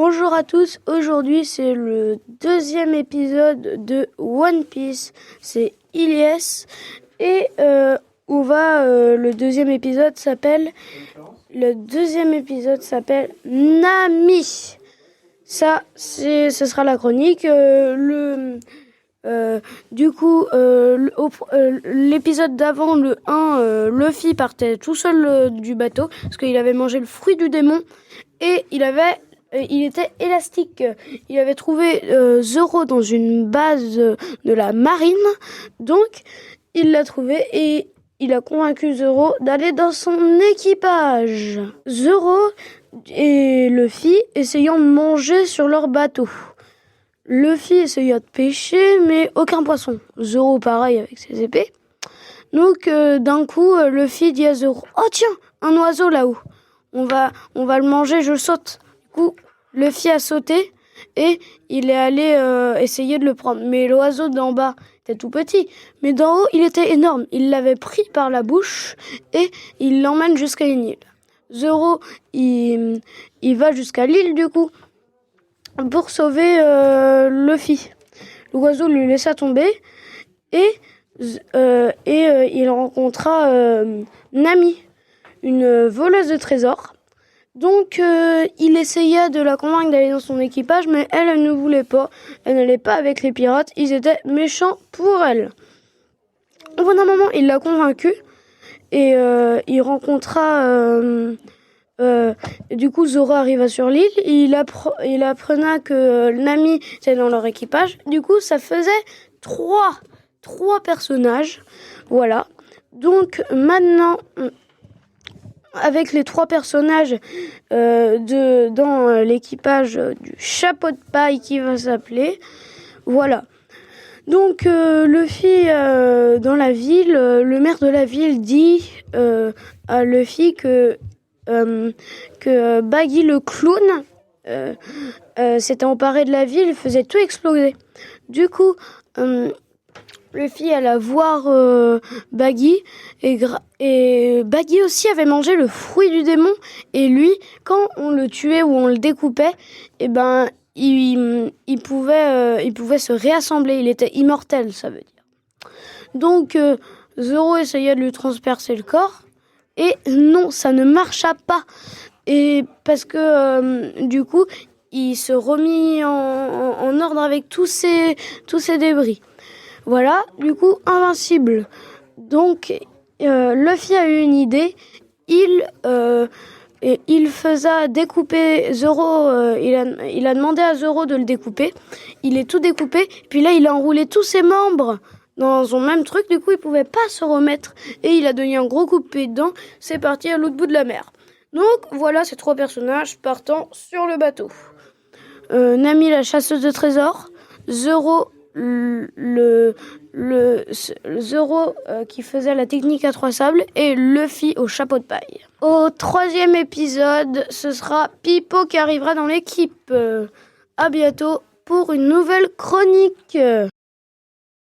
Bonjour à tous, aujourd'hui c'est le deuxième épisode de One Piece, c'est Ilyes et le deuxième épisode s'appelle Nami. Ce sera la chronique. L'épisode d'avant, le 1, Luffy partait tout seul du bateau parce qu'il avait mangé le fruit du démon et il était élastique. Il avait trouvé Zoro dans une base de la marine. Donc, il l'a trouvé et il a convaincu Zoro d'aller dans son équipage. Zoro et Luffy essayant de manger sur leur bateau. Luffy essaya de pêcher, mais aucun poisson. Zoro, pareil, avec ses épées. Donc, d'un coup, Luffy dit à Zoro, « Oh tiens, un oiseau là-haut. On va le manger, je saute. » Du coup, Luffy a sauté et il est allé essayer de le prendre. Mais l'oiseau d'en bas était tout petit. Mais d'en haut, il était énorme. Il l'avait pris par la bouche et il l'emmène jusqu'à une île. Zoro, il va jusqu'à l'île du coup pour sauver Luffy. L'oiseau lui laissa tomber et il rencontra Nami, une voleuse de trésors. Donc, il essaya de la convaincre d'aller dans son équipage, mais elle ne voulait pas. Elle n'allait pas avec les pirates. Ils étaient méchants pour elle. Au bout d'un moment, il l'a convaincue et il rencontra... du coup, Zoro arriva sur l'île. Il apprenait que Nami était dans leur équipage. Du coup, ça faisait trois personnages. Voilà. Donc, maintenant... avec les 3 personnages dans l'équipage du chapeau de paille qui va s'appeler. Voilà. Donc Luffy dans la ville, le maire de la ville dit à Luffy que Baggy le clown s'était emparé de la ville et faisait tout exploser. Du coup, Luffy alla voir Baggy et Baggy aussi avait mangé le fruit du démon et lui, quand on le tuait ou on le découpait, il pouvait se réassembler, il était immortel, ça veut dire. Donc Zoro essaya de lui transpercer le corps et non, ça ne marcha pas. Et parce que du coup, il se remit en ordre avec tous ces débris. Voilà, du coup, invincible. Donc, Luffy a eu une idée. Il faisait découper Zoro. Il a demandé à Zoro de le découper. Il est tout découpé. Puis là, il a enroulé tous ses membres dans son même truc. Du coup, il pouvait pas se remettre. Et il a donné un gros coup de pied dedans. C'est parti à l'autre bout de la mer. Donc, voilà ces 3 personnages partant sur le bateau. Nami, la chasseuse de trésors. Zoro... le Zoro qui faisait la technique à 3 sables et Luffy au chapeau de paille. Au 3e épisode, ce sera Pipo qui arrivera dans l'équipe. À bientôt pour une nouvelle chronique.